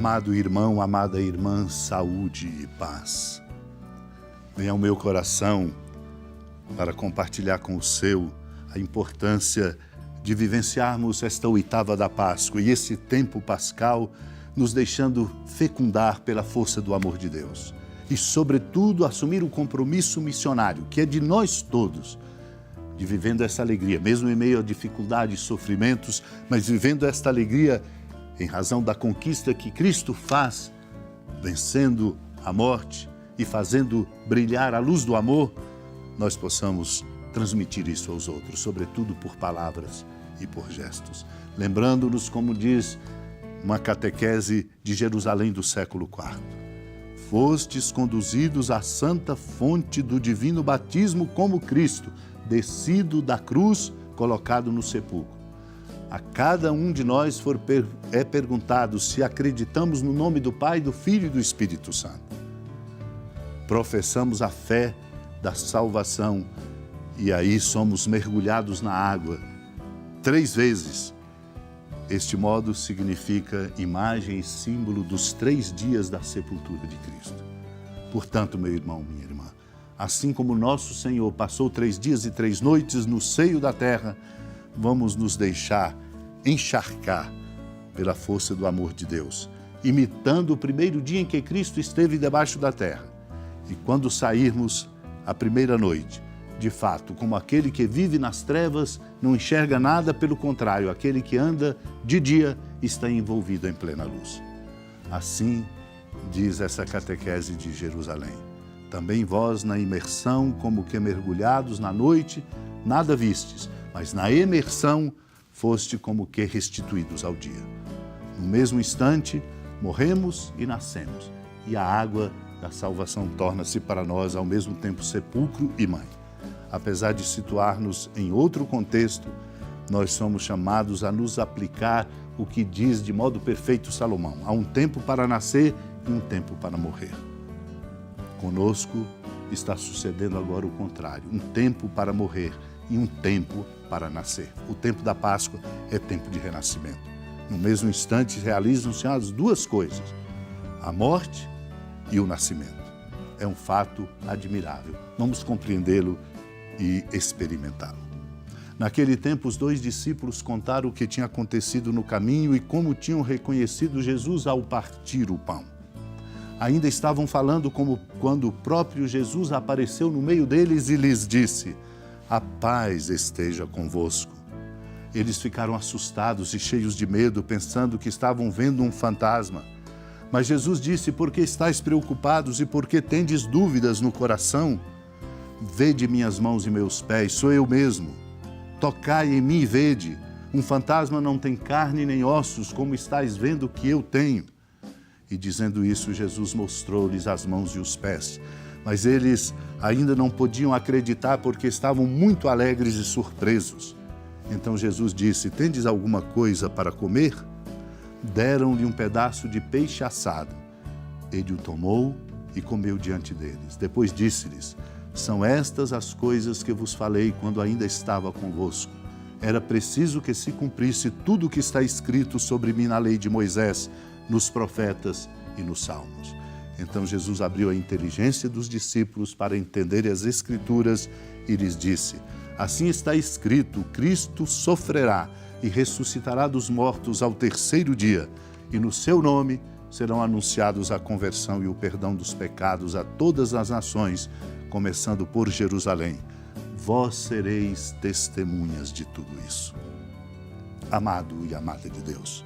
Amado irmão, amada irmã, saúde e paz. Venha ao meu coração para compartilhar com o seu a importância de vivenciarmos esta oitava da Páscoa e esse tempo pascal nos deixando fecundar pela força do amor de Deus. E, sobretudo, assumir o compromisso missionário, que é de nós todos, de vivendo essa alegria, mesmo em meio a dificuldades e sofrimentos, mas vivendo esta alegria em razão da conquista que Cristo faz, vencendo a morte e fazendo brilhar a luz do amor, nós possamos transmitir isso aos outros, sobretudo por palavras e por gestos. Lembrando-nos, como diz uma catequese de Jerusalém do século IV, fostes conduzidos à santa fonte do divino batismo como Cristo, descido da cruz, colocado no sepulcro. A cada um de nós é perguntado se acreditamos no nome do Pai, do Filho e do Espírito Santo. Professamos a fé da salvação e aí somos mergulhados na água 3 vezes. Este modo significa imagem e símbolo dos 3 dias da sepultura de Cristo. Portanto, meu irmão, minha irmã, assim como nosso Senhor passou 3 dias e 3 noites no seio da terra, vamos nos deixar encharcar pela força do amor de Deus, imitando o primeiro dia em que Cristo esteve debaixo da terra. E quando sairmos a primeira noite, de fato, como aquele que vive nas trevas não enxerga nada, pelo contrário, aquele que anda de dia está envolvido em plena luz. Assim diz essa catequese de Jerusalém. Também vós, na imersão, como que mergulhados na noite, nada vistes, mas na imersão foste como que restituídos ao dia. No mesmo instante, morremos e nascemos, e a água da salvação torna-se para nós ao mesmo tempo sepulcro e mãe. Apesar de situar-nos em outro contexto, nós somos chamados a nos aplicar o que diz de modo perfeito Salomão: há um tempo para nascer e um tempo para morrer. Conosco está sucedendo agora o contrário, um tempo para morrer e um tempo para nascer. O tempo da Páscoa é tempo de renascimento. No mesmo instante realizam-se as 2 coisas, a morte e o nascimento. É um fato admirável. Vamos compreendê-lo e experimentá-lo. Naquele tempo, os 2 discípulos contaram o que tinha acontecido no caminho e como tinham reconhecido Jesus ao partir o pão. Ainda estavam falando como quando o próprio Jesus apareceu no meio deles e lhes disse: a paz esteja convosco. Eles ficaram assustados e cheios de medo, pensando que estavam vendo um fantasma. Mas Jesus disse: por que estáis preocupados e por que tendes dúvidas no coração? Vede minhas mãos e meus pés, sou eu mesmo. Tocai em mim e vede. Um fantasma não tem carne nem ossos, como estáis vendo que eu tenho. E dizendo isso, Jesus mostrou-lhes as mãos e os pés. Mas eles ainda não podiam acreditar porque estavam muito alegres e surpresos. Então Jesus disse: tendes alguma coisa para comer? Deram-lhe um pedaço de peixe assado. Ele o tomou e comeu diante deles. Depois disse-lhes: são estas as coisas que vos falei quando ainda estava convosco. Era preciso que se cumprisse tudo o que está escrito sobre mim na lei de Moisés, nos profetas e nos salmos. Então Jesus abriu a inteligência dos discípulos para entenderem as Escrituras e lhes disse: assim está escrito, Cristo sofrerá e ressuscitará dos mortos ao 3º dia, e no seu nome serão anunciados a conversão e o perdão dos pecados a todas as nações, começando por Jerusalém. Vós sereis testemunhas de tudo isso. Amado e amada de Deus,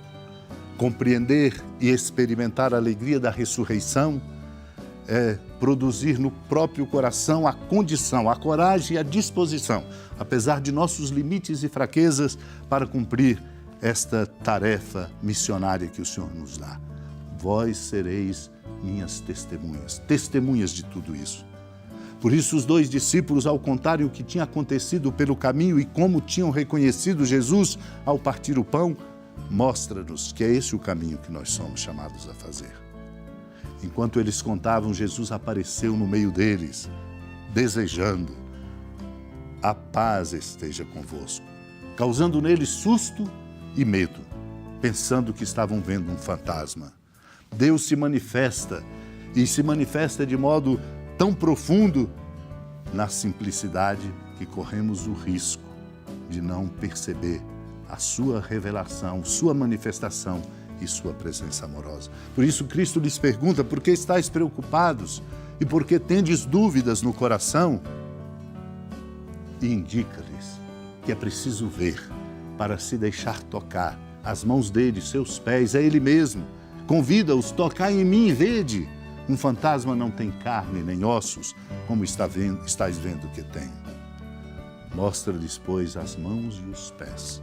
compreender e experimentar a alegria da ressurreição é produzir no próprio coração a condição, a coragem e a disposição, apesar de nossos limites e fraquezas, para cumprir esta tarefa missionária que o Senhor nos dá. Vós sereis minhas testemunhas, testemunhas de tudo isso. Por isso, os 2 discípulos, ao contarem o que tinha acontecido pelo caminho e como tinham reconhecido Jesus ao partir o pão, mostra-nos que é esse o caminho que nós somos chamados a fazer. Enquanto eles contavam, Jesus apareceu no meio deles, desejando: a paz esteja convosco, causando neles susto e medo, pensando que estavam vendo um fantasma. Deus se manifesta, e se manifesta de modo tão profundo na simplicidade que corremos o risco de não perceber a sua revelação, sua manifestação e sua presença amorosa. Por isso Cristo lhes pergunta: por que estáis preocupados e por que tendes dúvidas no coração? E indica-lhes que é preciso ver para se deixar tocar. As mãos dele, seus pés, é ele mesmo. Convida-os: tocai em mim e vede. Um fantasma não tem carne nem ossos, como estáis vendo que tem. Mostra-lhes, pois, as mãos e os pés,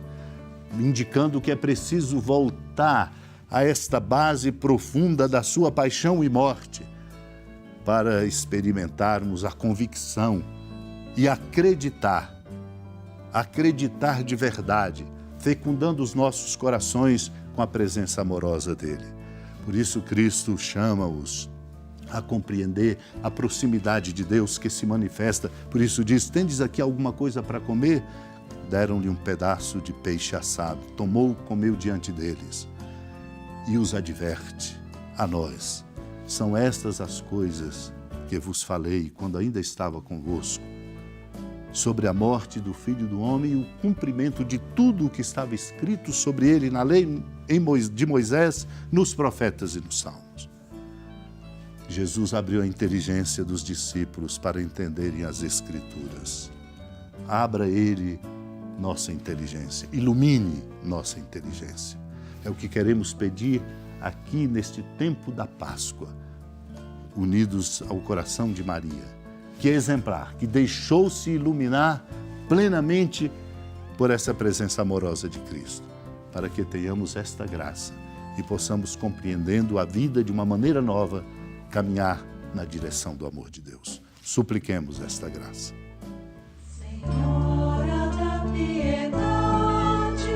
indicando que é preciso voltar a esta base profunda da sua paixão e morte, para experimentarmos a convicção e acreditar de verdade, fecundando os nossos corações com a presença amorosa dele. Por isso Cristo chama-os a compreender a proximidade de Deus que se manifesta. Por isso diz: tendes aqui alguma coisa para comer? Deram-lhe um pedaço de peixe assado. Tomou, comeu diante deles. E os adverte a nós: são estas as coisas que vos falei quando ainda estava convosco, sobre a morte do Filho do Homem e o cumprimento de tudo o que estava escrito sobre ele na lei de Moisés, nos profetas e nos salmos. Jesus abriu a inteligência dos discípulos para entenderem as Escrituras. Abra ele nossa inteligência, ilumine nossa inteligência. É o que queremos pedir aqui neste tempo da Páscoa, unidos ao coração de Maria, que é exemplar, que deixou-se iluminar plenamente por essa presença amorosa de Cristo, para que tenhamos esta graça e possamos, compreendendo a vida de uma maneira nova, caminhar na direção do amor de Deus. Supliquemos esta graça. Senhora da piedade,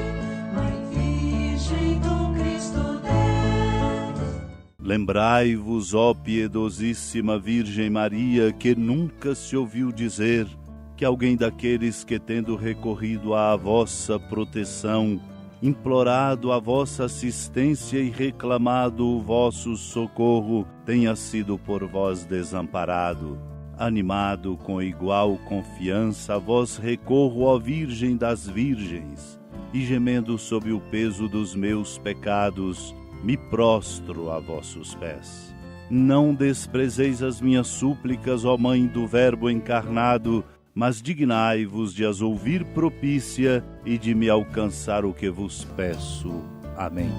Mãe Virgem do Cristo Deus. Lembrai-vos, ó piedosíssima Virgem Maria, que nunca se ouviu dizer que alguém daqueles que, tendo recorrido à vossa proteção, implorado a vossa assistência e reclamado o vosso socorro, tenha sido por vós desamparado. Animado com igual confiança, a vós recorro, ó Virgem das Virgens, e gemendo sob o peso dos meus pecados, me prostro a vossos pés. Não desprezeis as minhas súplicas, ó Mãe do Verbo encarnado, mas dignai-vos de as ouvir propícia e de me alcançar o que vos peço. Amém.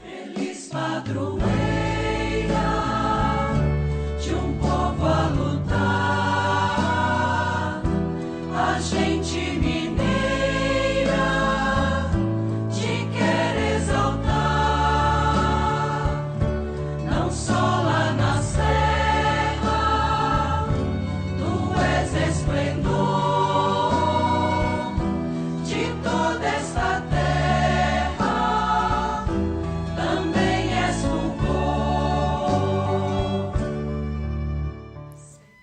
Feliz padroeira de um povo a lutar, a gente mineira te quer exaltar, não só lá na serra, tu és esplendor de toda esta terra, também és fulgor.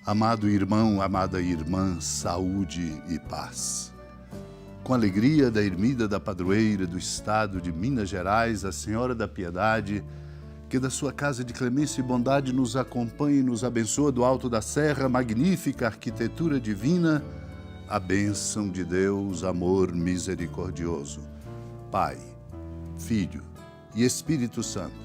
Amado irmão, amada irmã, saúde e paz. Com alegria da ermida da padroeira do estado de Minas Gerais, a Senhora da Piedade, que da sua casa de clemência e bondade nos acompanhe e nos abençoa do alto da serra, magnífica arquitetura divina, a bênção de Deus, amor misericordioso, Pai, Filho e Espírito Santo,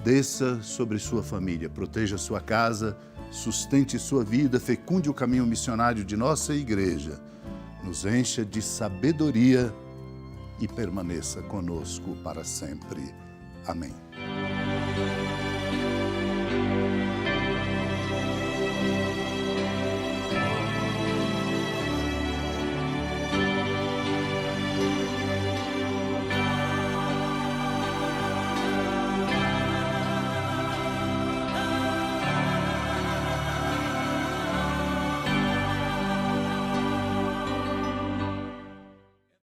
desça sobre sua família, proteja sua casa, sustente sua vida, fecunde o caminho missionário de nossa igreja, nos encha de sabedoria e permaneça conosco para sempre. Amém.